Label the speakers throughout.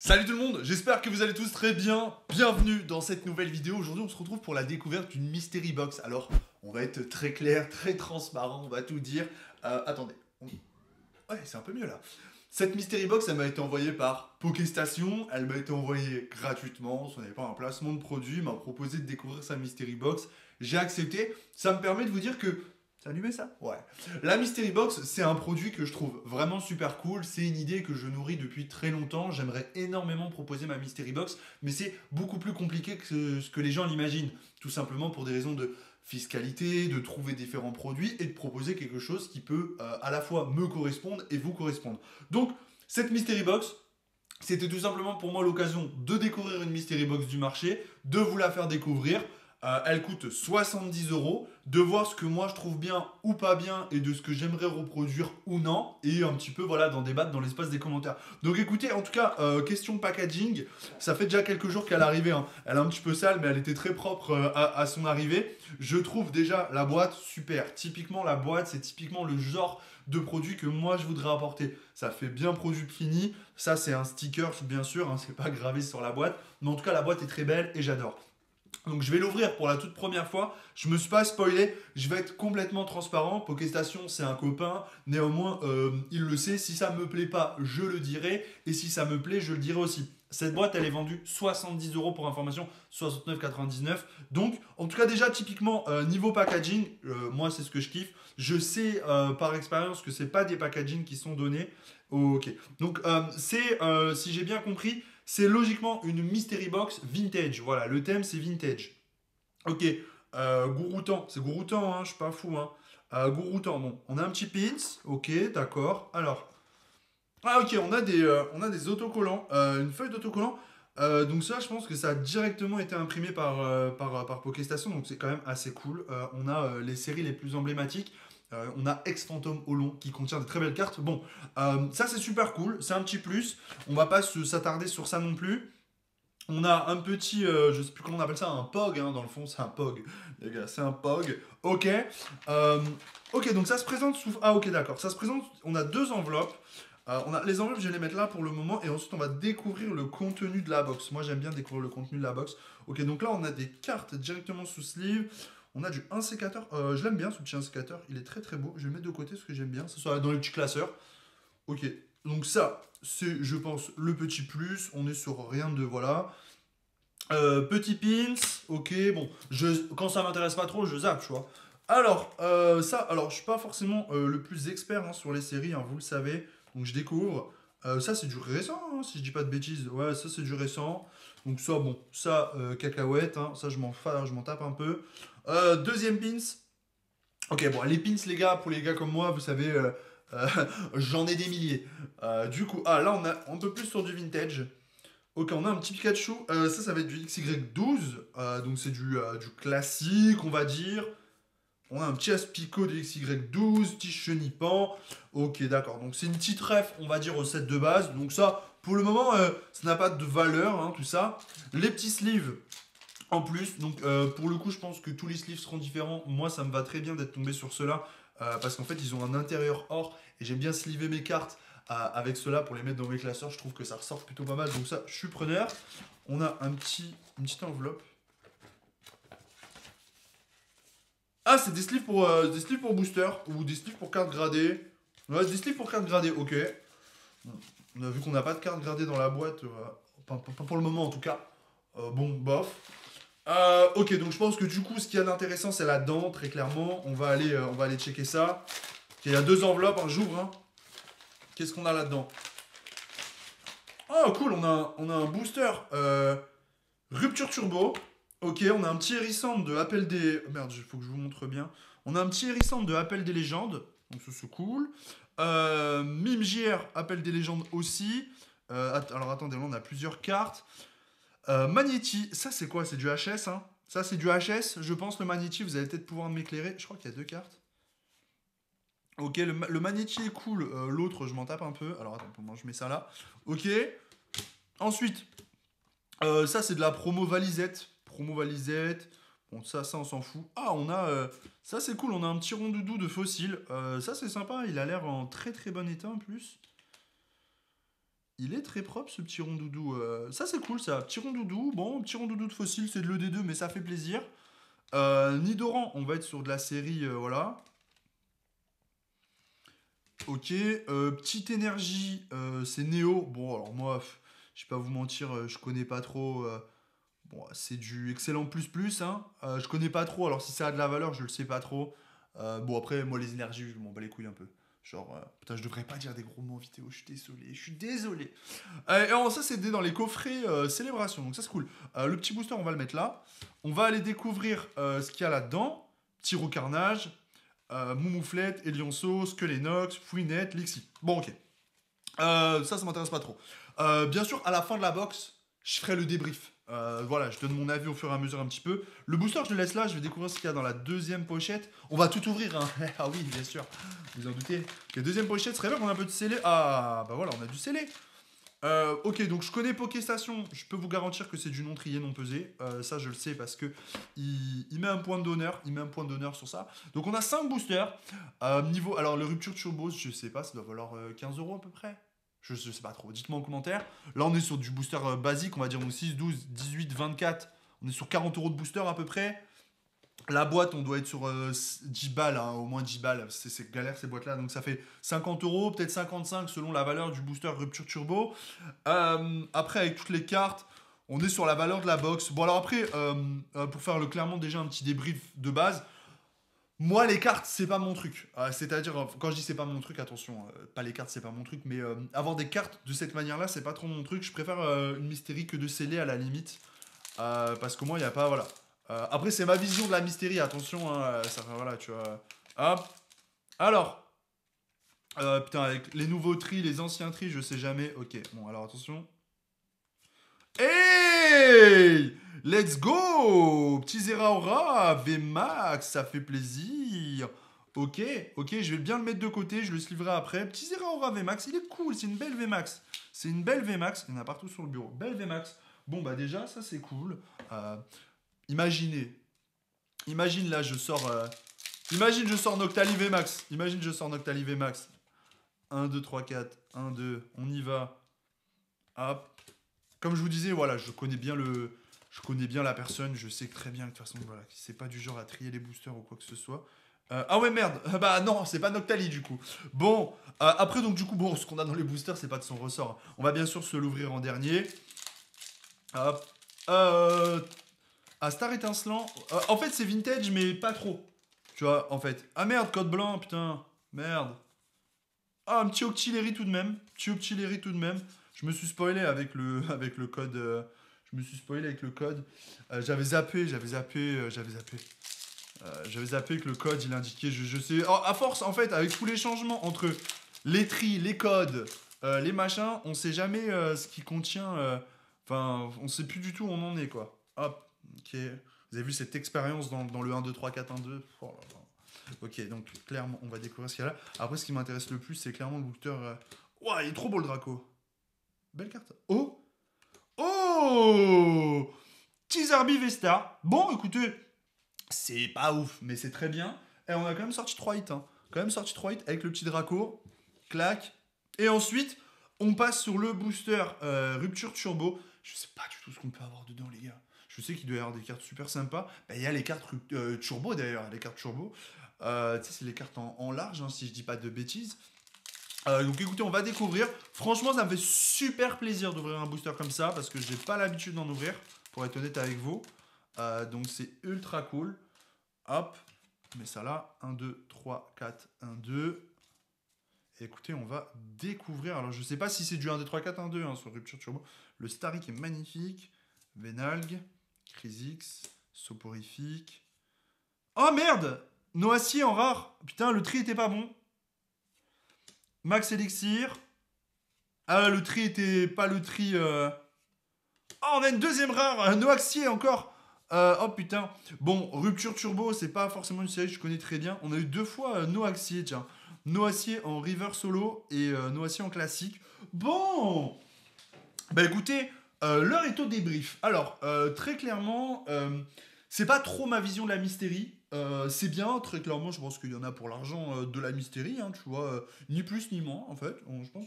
Speaker 1: Salut tout le monde, j'espère que vous allez tous très bien. Bienvenue dans cette nouvelle vidéo. Aujourd'hui, on se retrouve pour la découverte d'une Mystery Box. Alors, on va être très clair, très transparent, on va tout dire. Attendez. Ouais, c'est un peu mieux là. Cette Mystery Box, elle m'a été envoyée par Pokéstation. Elle m'a été envoyée gratuitement. Ce n'est pas un placement de produit. Il m'a proposé de découvrir sa Mystery Box. J'ai accepté. Ça me permet de vous dire que c'est allumé ça? Ouais. La Mystery Box, c'est un produit que je trouve vraiment super cool. C'est une idée que je nourris depuis très longtemps. J'aimerais énormément proposer ma Mystery Box, mais c'est beaucoup plus compliqué que ce que les gens l'imaginent. Tout simplement pour des raisons de fiscalité, de trouver différents produits et de proposer quelque chose qui peut à la fois me correspondre et vous correspondre. Donc, cette Mystery Box, c'était tout simplement pour moi l'occasion de découvrir une Mystery Box du marché, de vous la faire découvrir. Elle coûte 70 euros, de voir ce que moi je trouve bien ou pas bien et de ce que j'aimerais reproduire ou non, et un petit peu voilà d'en débattre dans l'espace des commentaires. Donc écoutez, en tout cas, question packaging, ça fait déjà quelques jours qu'elle est arrivée, hein. Elle est un petit peu sale, mais elle était très propre à son arrivée. Je trouve déjà la boîte super. Typiquement, la boîte, c'est typiquement le genre de produit que moi je voudrais apporter. Ça fait bien produit fini, ça c'est un sticker bien sûr, hein, c'est pas gravé sur la boîte, mais en tout cas la boîte est très belle et j'adore. Donc je vais l'ouvrir pour la toute première fois. Je me suis pas spoilé, je vais être complètement transparent. Pokéstation, c'est un copain. Néanmoins, il le sait. Si ça me plaît pas, je le dirai. Et si ça me plaît, je le dirai aussi. Cette boîte, elle est vendue 70 euros pour information, 69,99. Donc, en tout cas, déjà, typiquement, niveau packaging, moi, c'est ce que je kiffe. Je sais par expérience que c'est pas des packaging qui sont donnés. Ok. Donc, si j'ai bien compris, c'est logiquement une mystery box vintage. Voilà, le thème c'est vintage. Ok, Gouroutan, c'est Gouroutan, hein, je suis pas fou. Hein. Gouroutan, bon, on a un petit pins, ok, d'accord. Alors, ok, on a des autocollants, une feuille d'autocollant. Donc ça, je pense que ça a directement été imprimé par Pokéstation, donc c'est quand même assez cool. On a les séries les plus emblématiques. On a Ex-Phantom Holon qui contient de très belles cartes. Bon, ça c'est super cool, c'est un petit plus. On va pas s'attarder sur ça non plus. On a un petit, je sais plus comment on appelle ça, un POG, hein, dans le fond, c'est un POG. Les gars, c'est un POG. Ok. Euh, ok, donc ça se présente sous. Ah, ok, d'accord. Ça se présente. On a deux enveloppes. On a les enveloppes, je vais les mettre là pour le moment. Et ensuite, on va découvrir le contenu de la box. Moi, j'aime bien découvrir le contenu de la box. Ok, donc là, on a des cartes directement sous sleeve. On a du 1 sécateur. Je l'aime bien, ce petit 1 sécateur. Il est très très beau. Je vais le mettre de côté parce que j'aime bien. Ça soit dans les petits classeurs. Ok, donc ça, c'est, je pense, le petit plus. On est sur rien de. Voilà. Petit pins, ok, bon, quand ça m'intéresse pas trop, je zappe, tu vois. Alors, alors je suis pas forcément le plus expert hein, sur les séries, hein, vous le savez, donc je découvre. Ça c'est du récent, hein, si je dis pas de bêtises, ouais, ça c'est du récent. Donc ça, bon, ça, cacahuète, hein, ça je m'en tape un peu. Deuxième pins, ok, bon, les pins les gars, pour les gars comme moi, vous savez, euh, j'en ai des milliers. Du coup, là on a un peu plus sur du vintage. Ok, on a un petit Pikachu. Ça va être du XY12. Donc c'est du classique, on va dire. On a un petit Aspico de XY12, petit Chenipan. Ok, d'accord. Donc c'est une petite ref, on va dire, au set de base. Donc ça, pour le moment, ça n'a pas de valeur, hein, tout ça. Les petits sleeves en plus. Donc pour le coup, je pense que tous les sleeves seront différents. Moi, ça me va très bien d'être tombé sur ceux-là. Parce qu'en fait, ils ont un intérieur or. Et j'aime bien sleever mes cartes avec ceux-là pour les mettre dans mes classeurs. Je trouve que ça ressort plutôt pas mal. Donc ça, je suis preneur. On a une petite enveloppe. Ah, c'est des sleeves pour booster ou des sleeves pour cartes gradées. Ouais, des sleeves pour cartes gradées, ok. On a vu qu'on n'a pas de cartes gradées dans la boîte. Pas pour le moment en tout cas. Bon, bof. Ok, donc je pense que du coup, ce qu'il y a d'intéressant, c'est là-dedans, très clairement. On va aller checker ça. Ok, il y a deux enveloppes, hein, j'ouvre. Hein. Qu'est-ce qu'on a là-dedans? Oh, cool, on a un booster Rupture Turbo. Ok, on a un petit hérisson de Appel des... Merde, il faut que je vous montre bien. On a un petit hérisson de Appel des légendes. Donc ça, c'est cool. Mime JR, Appel des légendes aussi. Alors attendez, là on a plusieurs cartes. Magnéti, ça c'est quoi? C'est du HS, hein? Ça c'est du HS, je pense, le Magnéti, vous allez peut-être pouvoir m'éclairer. Je crois qu'il y a deux cartes. Ok, le Magnéti est cool. L'autre, je m'en tape un peu. Alors attends, pour moi, je mets ça là. Ok. Ensuite, ça c'est de la promo valisette. Promo valisette. Bon, ça on s'en fout. Ah, on a. Ça c'est cool, on a un petit rondoudou de fossile. Ça c'est sympa, il a l'air en très très bon état en plus. Il est très propre ce petit rondoudou. Ça c'est cool ça. Petit rondoudou. Bon, petit rondoudou de fossile, c'est de l'ED2, mais ça fait plaisir. Nidoran, on va être sur de la série, voilà. Ok. Petite énergie, c'est Néo. Bon, alors moi, je vais pas vous mentir, je connais pas trop. Bon, c'est du excellent plus plus, hein. Je connais pas trop, alors si ça a de la valeur, je le sais pas trop. Bon, après, moi, les énergies, je m'en bats les couilles un peu. Genre, putain, je devrais pas dire des gros mots en vidéo, je suis désolé, je suis désolé. Et alors, ça, c'est dans les coffrets célébration, donc ça, c'est cool. Le petit booster, on va le mettre là. On va aller découvrir ce qu'il y a là-dedans. Tyrocarnage, Moumouflette, Elionceau, Skelenox, Fouinette, Lixie. Bon, ok. Ça m'intéresse pas trop. Bien sûr, à la fin de la box, je ferai le débrief. Voilà, je donne mon avis au fur et à mesure un petit peu. Le booster, je le laisse là, je vais découvrir ce qu'il y a dans la deuxième pochette. On va tout ouvrir, hein. Ah oui, bien sûr, vous en doutez. Ok, deuxième pochette, serait bien qu'on ait un peu de scellé. Ah, bah voilà, on a du scellé. Ok, donc je connais Pokéstation, je peux vous garantir que c'est du non trié, non pesé. Ça, je le sais parce que il met un point d'honneur, il met un point d'honneur sur ça. Donc on a 5 boosters. Alors le rupture turbo, je sais pas, ça doit valoir 15 € à peu près. Je sais pas trop, dites-moi en commentaire. Là, on est sur du booster basique, on va dire donc 6, 12, 18, 24. On est sur 40 € de booster à peu près. La boîte, on doit être sur 10 balles, hein, au moins 10 balles. C'est galère ces boîtes-là, donc ça fait 50 €, peut-être 55 selon la valeur du booster Rupture Turbo. Après, avec toutes les cartes, on est sur la valeur de la box. Bon, alors après, pour faire clairement déjà un petit débrief de base, moi, les cartes, c'est pas mon truc. C'est-à-dire, quand je dis c'est pas mon truc, attention, pas les cartes, c'est pas mon truc, mais avoir des cartes de cette manière-là, c'est pas trop mon truc. Je préfère une mystérie que de sceller à la limite. Parce qu'au moins, il n'y a pas. Voilà. Après, c'est ma vision de la mystérie, attention, hein, ça, voilà, tu vois. Hop. Alors, putain, avec les nouveaux tris, les anciens tris, je sais jamais. Ok, bon, alors attention. Hey! Let's go! Petit Zeraora, VMAX, ça fait plaisir. Ok, ok, je vais bien le mettre de côté, je le livrerai après. Petit Zeraora VMAX, il est cool, c'est une belle VMAX. C'est une belle VMAX, il y en a partout sur le bureau. Belle VMAX. Bon, bah déjà, ça c'est cool. Imaginez. Imagine là, je sors. Imagine, je sors Noctali VMAX. Imagine, je sors Noctali VMAX. 1, 2, 3, 4. 1, 2. On y va. Hop. Comme je vous disais, voilà, je connais bien la personne. Je sais très bien que de toute façon, voilà, c'est pas du genre à trier les boosters ou quoi que ce soit. Ah ouais, merde. Bah non, c'est pas Noctali du coup. Bon. Après, donc du coup, bon, ce qu'on a dans les boosters, c'est pas de son ressort. On va bien sûr se l'ouvrir en dernier. Hop. Star étincelant. En fait, c'est vintage, mais pas trop. Tu vois, en fait. Ah merde, code blanc, putain. Merde. Ah, un petit Octillery tout de même. Petit Octillery tout de même. Je me suis spoilé avec le, avec le code. Je me suis spoilé avec le code. J'avais zappé. J'avais zappé que le code, il indiquait. Je sais. Oh, à force, en fait, avec tous les changements entre les tris, les codes, les machins, on sait jamais ce qui contient. Enfin, on sait plus du tout où on en est, quoi. Hop. Ok. Vous avez vu cette expérience dans le 1, 2, 3, 4, 1, 2. Oh là là. Ok, donc clairement, on va découvrir ce qu'il y a là. Après, ce qui m'intéresse le plus, c'est clairement le booster. Ouah, il est trop beau le Draco. Belle carte. Oh! Oh! Teaserby Vesta. Bon, écoutez, c'est pas ouf, mais c'est très bien. Et on a quand même sorti 3 hits. Hein. Quand même sorti 3 hits avec le petit Draco. Clac. Et ensuite, on passe sur le booster Rupture Turbo. Je sais pas du tout ce qu'on peut avoir dedans, les gars. Je sais qu'il doit y avoir des cartes super sympas. Bah, il y a les cartes Turbo d'ailleurs, les cartes Turbo. Tu sais, c'est les cartes en large, hein, si je dis pas de bêtises. Donc écoutez, on va découvrir. Franchement, ça me fait super plaisir d'ouvrir un booster comme ça parce que j'ai pas l'habitude d'en ouvrir, pour être honnête avec vous. Donc c'est ultra cool. Hop, on met ça là. 1, 2, 3, 4, 1, 2. Et écoutez, on va découvrir. Alors je sais pas si c'est du 1, 2, 3, 4, 1, 2 hein, sur Rupture Turbo. Le Starik est magnifique. Venalg, Crisix, Soporifique. Oh merde! Noacier en rare. Putain, le tri était pas bon. Max Elixir. Ah, le tri était pas le tri. Oh, on a une deuxième rare. Noaxier encore. Oh putain. Bon, Rupture Turbo, c'est pas forcément une série que je connais très bien. On a eu 2 fois Noaxier, tiens. Noaxier en River Solo et Noaxier en classique. Bon. Bah écoutez, l'heure est au débrief. Alors, très clairement, c'est pas trop ma vision de la mystérie. C'est bien, très clairement, je pense qu'il y en a pour l'argent de la mystérie, hein, tu vois, ni plus ni moins, en fait. Je pense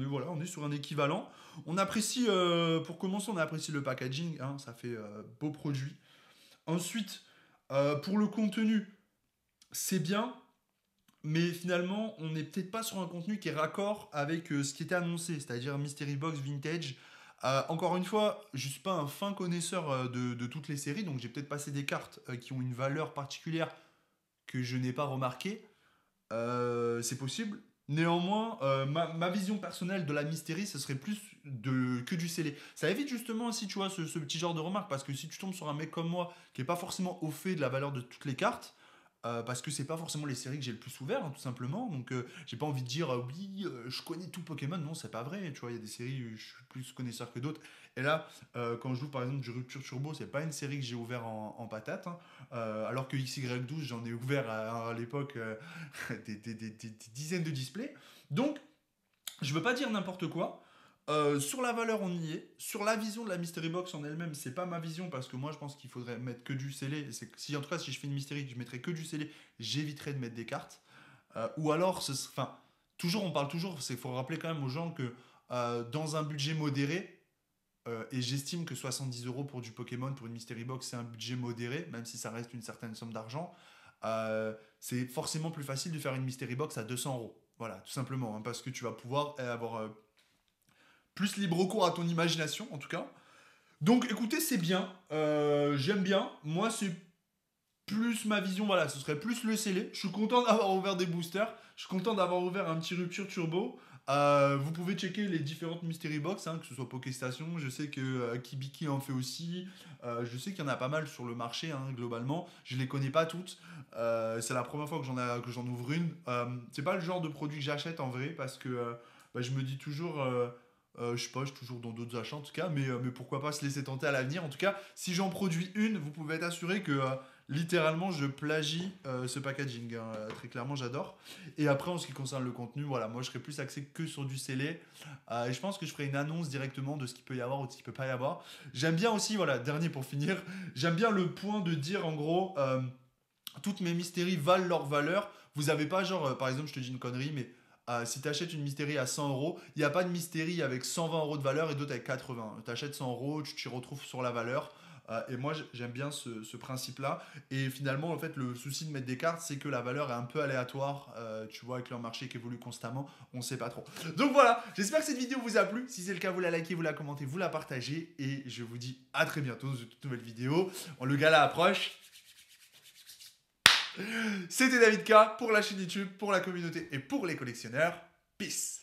Speaker 1: voilà, on est sur un équivalent. On apprécie, pour commencer, on apprécie le packaging, hein, ça fait beau produit. Ensuite, pour le contenu, c'est bien, mais finalement, on n'est peut-être pas sur un contenu qui est raccord avec ce qui était annoncé, c'est-à-dire Mystery Box Vintage. Encore une fois, je ne suis pas un fin connaisseur de toutes les séries, donc j'ai peut-être passé des cartes qui ont une valeur particulière que je n'ai pas remarqué. C'est possible. Néanmoins, ma vision personnelle de la mystérie, ce serait plus que du scellé. Ça évite justement aussi, tu vois, ce petit genre de remarque, parce que si tu tombes sur un mec comme moi, qui est pas forcément au fait de la valeur de toutes les cartes, parce que c'est pas forcément les séries que j'ai le plus ouvert, hein, tout simplement. Donc j'ai pas envie de dire oui, je connais tout Pokémon. Non, c'est pas vrai. Tu vois, il y a des séries où je suis plus connaisseur que d'autres. Et là, quand je joue par exemple du Rupture Turbo, c'est pas une série que j'ai ouvert en patate, hein. Alors que XY12, j'en ai ouvert à l'époque des dizaines de displays. Donc, je veux pas dire n'importe quoi. Sur la valeur, on y est. Sur la vision de la Mystery Box en elle-même, c'est pas ma vision parce que moi je pense qu'il faudrait mettre que du scellé. Si en tout cas, si je fais une Mystery, je mettrais que du scellé, j'éviterais de mettre des cartes. Ou alors, enfin, toujours, on parle toujours, il faut rappeler quand même aux gens que dans un budget modéré, et j'estime que 70 € pour du Pokémon, pour une Mystery Box, c'est un budget modéré, même si ça reste une certaine somme d'argent. C'est forcément plus facile de faire une Mystery Box à 200 €. Voilà, tout simplement, hein, parce que tu vas pouvoir avoir plus libre recours à ton imagination, en tout cas. Donc, écoutez, c'est bien. J'aime bien. Moi, c'est plus ma vision, voilà, ce serait plus le scellé. Je suis content d'avoir ouvert des boosters. Je suis content d'avoir ouvert un petit Rupture Turbo. Vous pouvez checker les différentes Mystery Box, hein, que ce soit Pokéstation. Je sais que Kibiki en fait aussi. Je sais qu'il y en a pas mal sur le marché, hein, globalement. Je les connais pas toutes. C'est la première fois que j'en ouvre une. C'est pas le genre de produit que j'achète en vrai parce que bah, je me dis toujours. Je sais pas, je suis toujours dans d'autres achats en tout cas, mais pourquoi pas se laisser tenter à l'avenir. En tout cas, si j'en produis une, vous pouvez être assuré que littéralement je plagie ce packaging, hein. Très clairement, j'adore. Et après, en ce qui concerne le contenu, voilà, moi je serais plus axé que sur du scellé. Et je pense que je ferai une annonce directement de ce qu'il peut y avoir ou de ce qu'il peut pas y avoir. J'aime bien aussi, voilà, dernier pour finir, j'aime bien le point de dire en gros, toutes mes mystéries valent leur valeur. Vous avez pas genre, par exemple, je te dis une connerie, mais si tu achètes une mystérie à 100 €, il n'y a pas de mystérie avec 120 € de valeur et d'autres avec 80. Tu achètes 100 €, tu t'y retrouves sur la valeur. Et moi, j'aime bien ce principe-là. Et finalement, en fait, le souci de mettre des cartes, c'est que la valeur est un peu aléatoire. Tu vois, avec leur marché qui évolue constamment, on ne sait pas trop. Donc voilà, j'espère que cette vidéo vous a plu. Si c'est le cas, vous la likez, vous la commentez, vous la partagez. Et je vous dis à très bientôt dans une toute nouvelle vidéo. Le gala approche. C'était David K pour la chaîne YouTube, pour la communauté et pour les collectionneurs. Peace.